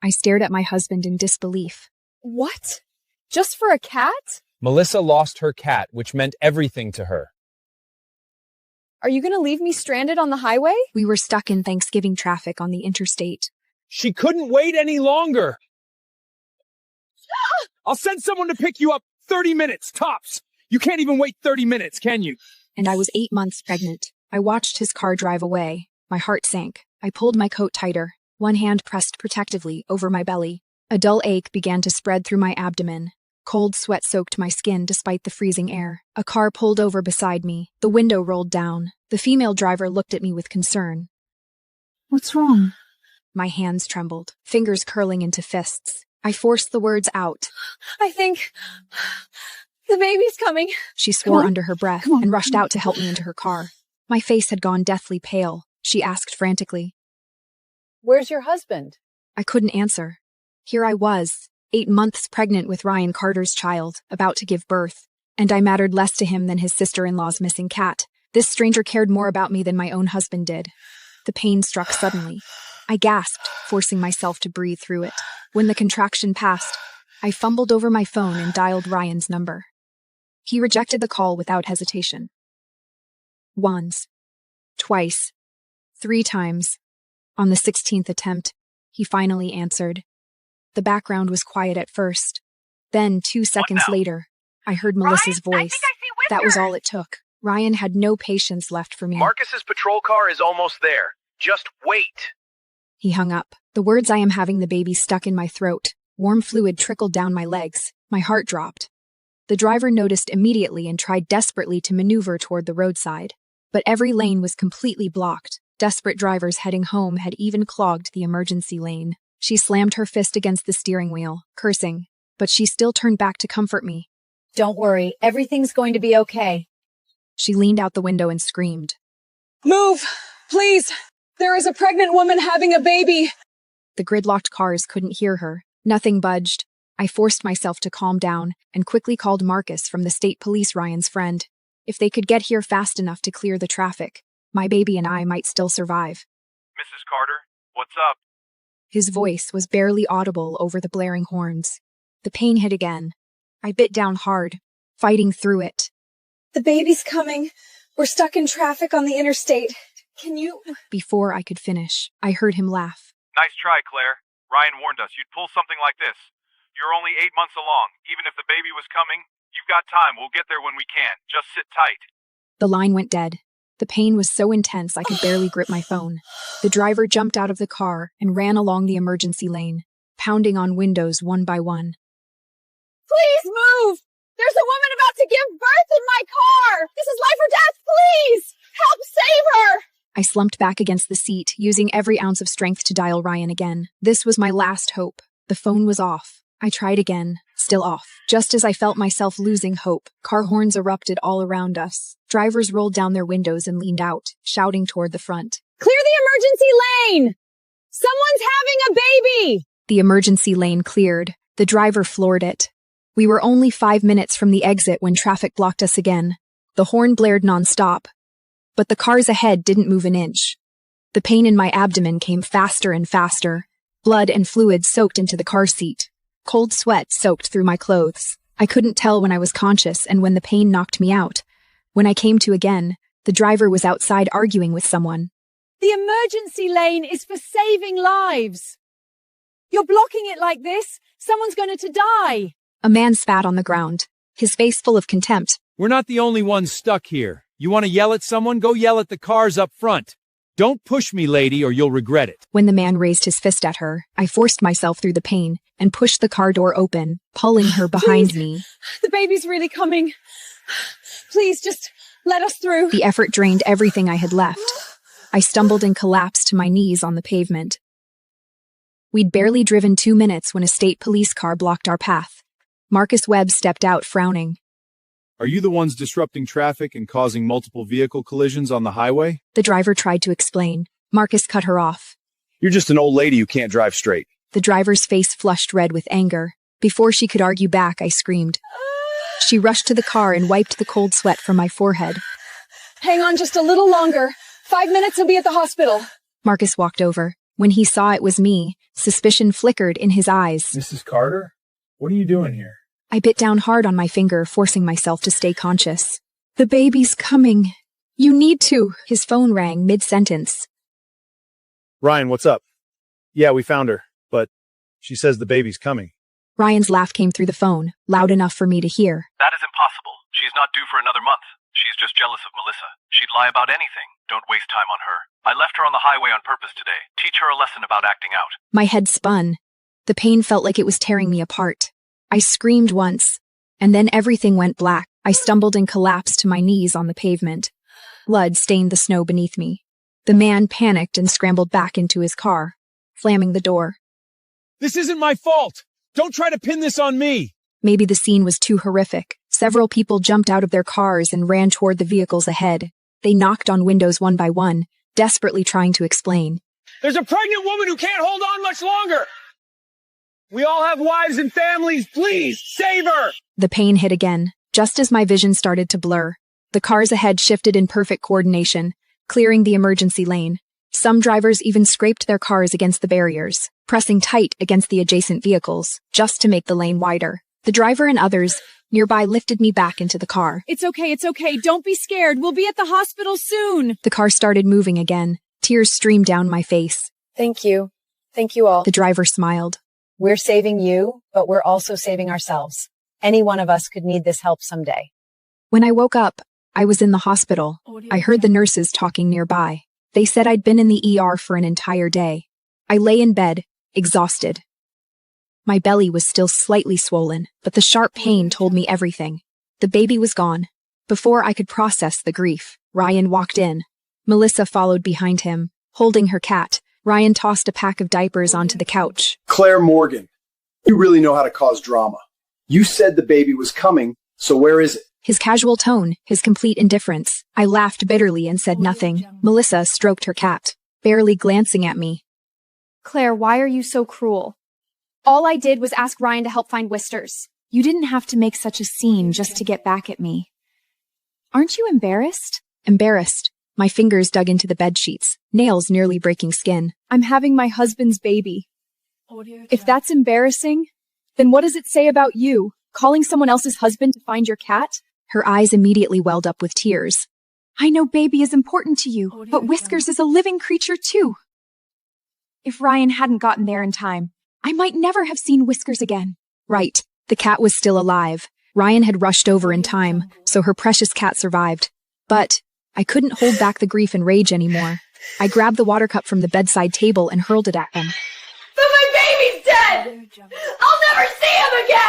I stared at my husband in disbelief. What? Just for a cat? Melissa lost her cat, which meant everything to her. Are you going to leave me stranded on the highway? We were stuck in Thanksgiving traffic on the interstate. She couldn't wait any longer. I'll send someone to pick you up 30 minutes, tops. You can't even wait 30 minutes, can you? And I was 8 months pregnant. I watched his car drive away. My heart sank. I pulled my coat tighter, one hand pressed protectively over my belly. A dull ache began to spread through my abdomen. Cold sweat soaked my skin despite the freezing air. A car pulled over beside me. The window rolled down. The female driver looked at me with concern. What's wrong? My hands trembled, fingers curling into fists. I forced the words out. I think the baby's coming. She swore under her breath and rushed out to help me into her car. My face had gone deathly pale. She asked frantically. Where's your husband? I couldn't answer. Here I was, 8 months pregnant with Ryan Carter's child, about to give birth, and I mattered less to him than his sister-in-law's missing cat. This stranger cared more about me than my own husband did. The pain struck suddenly. I gasped, forcing myself to breathe through it. When the contraction passed, I fumbled over my phone and dialed Ryan's number. He rejected the call without hesitation. Once, twice, 3 times. On the 16th attempt, he finally answered. The background was quiet at first. Then, 2 seconds later, I heard Melissa's voice. That was all it took. Ryan had no patience left for me. Marcus's patrol car is almost there. Just wait. He hung up. The words "I am having the baby" stuck in my throat. Warm fluid trickled down my legs. My heart dropped. The driver noticed immediately and tried desperately to maneuver toward the roadside. But every lane was completely blocked. Desperate drivers heading home had even clogged the emergency lane. She slammed her fist against the steering wheel, cursing, but she still turned back to comfort me. Don't worry, everything's going to be okay. She leaned out the window and screamed. Move, please. There is a pregnant woman having a baby. The gridlocked cars couldn't hear her. Nothing budged. I forced myself to calm down and quickly called Marcus from the state police, Ryan's friend. If they could get here fast enough to clear the traffic, my baby and I might still survive. Mrs. Carter, what's up? His voice was barely audible over the blaring horns. The pain hit again. I bit down hard, fighting through it. The baby's coming. We're stuck in traffic on the interstate. Can you... Before I could finish, I heard him laugh. Nice try, Claire. Ryan warned us you'd pull something like this. You're only 8 months along. Even if the baby was coming, you've got time. We'll get there when we can. Just sit tight. The line went dead. The pain was so intense I could barely grip my phone. The driver jumped out of the car and ran along the emergency lane, pounding on windows one by one. Please move! There's a woman about to give birth in my car! This is life or death, please! Help save her! I slumped back against the seat, using every ounce of strength to dial Ryan again. This was my last hope. The phone was off. I tried again, still off. Just as I felt myself losing hope, car horns erupted all around us. Drivers rolled down their windows and leaned out, shouting toward the front. Clear the emergency lane! Someone's having a baby! The emergency lane cleared. The driver floored it. We were only 5 minutes from the exit when traffic blocked us again. The horn blared nonstop. But the cars ahead didn't move an inch. The pain in my abdomen came faster and faster. Blood and fluid soaked into the car seat. Cold sweat soaked through my clothes. I couldn't tell when I was conscious and when the pain knocked me out. When I came to again, the driver was outside arguing with someone. The emergency lane is for saving lives. You're blocking it like this. Someone's going to die. A man spat on the ground, his face full of contempt. We're not the only ones stuck here. You want to yell at someone? Go yell at the cars up front. Don't push me, lady, or you'll regret it. When the man raised his fist at her, I forced myself through the pain and pushed the car door open, pulling her behind me. The baby's really coming. Please, just let us through. The effort drained everything I had left. I stumbled and collapsed to my knees on the pavement. We'd barely driven 2 minutes when a state police car blocked our path. Marcus Webb stepped out, frowning. Are you the ones disrupting traffic and causing multiple vehicle collisions on the highway? The driver tried to explain. Marcus cut her off. You're just an old lady who can't drive straight. The driver's face flushed red with anger. Before she could argue back, I screamed. She rushed to the car and wiped the cold sweat from my forehead. Hang on just a little longer. 5 minutes, he'll be at the hospital. Marcus walked over, When he saw it was me, suspicion flickered in his eyes. Mrs. Carter? What are you doing here? I bit down hard on my finger, forcing myself to stay conscious. The baby's coming. You need to. His phone rang mid-sentence. Ryan, what's up? Yeah, we found her, but she says the baby's coming. Ryan's laugh came through the phone, loud enough for me to hear. That is impossible. She's not due for another month. She's just jealous of Melissa. She'd lie about anything. Don't waste time on her. I left her on the highway on purpose today. Teach her a lesson about acting out. My head spun. The pain felt like it was tearing me apart. I screamed once, and then everything went black. I stumbled and collapsed to my knees on the pavement. Blood stained the snow beneath me. The man panicked and scrambled back into his car, slamming the door. This isn't my fault! Don't try to pin this on me! Maybe the scene was too horrific. Several people jumped out of their cars and ran toward the vehicles ahead. They knocked on windows one by one, desperately trying to explain. There's a pregnant woman who can't hold on much longer! We all have wives and families. Please, save her! The pain hit again, just as my vision started to blur. The cars ahead shifted in perfect coordination, clearing the emergency lane. Some drivers even scraped their cars against the barriers, pressing tight against the adjacent vehicles, just to make the lane wider. The driver and others nearby lifted me back into the car. It's okay. Don't be scared. We'll be at the hospital soon. The car started moving again. Tears streamed down my face. Thank you. Thank you all. The driver smiled. We're saving you, but we're also saving ourselves. Any one of us could need this help someday. When I woke up, I was in the hospital. I heard the nurses talking nearby. They said I'd been in the ER for an entire day. I lay in bed, exhausted. My belly was still slightly swollen, but the sharp pain told me everything. The baby was gone. Before I could process the grief, Ryan walked in. Melissa followed behind him, holding her cat. Ryan tossed a pack of diapers onto the couch. Claire Morgan, you really know how to cause drama. You said the baby was coming, so where is it? His casual tone, his complete indifference. I laughed bitterly and said nothing. Melissa stroked her cat, barely glancing at me. Claire, why are you so cruel? All I did was ask Ryan to help find Whisters. You didn't have to make such a scene just to get back at me. Aren't you embarrassed? Embarrassed. My fingers dug into the bedsheets, nails nearly breaking skin. I'm having my husband's baby. If that's embarrassing, then what does it say about you? Calling someone else's husband to find your cat? Her eyes immediately welled up with tears. I know baby is important to you, but Whiskers is a living creature too. If Ryan hadn't gotten there in time, I might never have seen Whiskers again. Right. The cat was still alive. Ryan had rushed over in time, so her precious cat survived. But I couldn't hold back the grief and rage anymore. I grabbed the water cup from the bedside table and hurled it at them. But my baby's dead! I'll never see him again!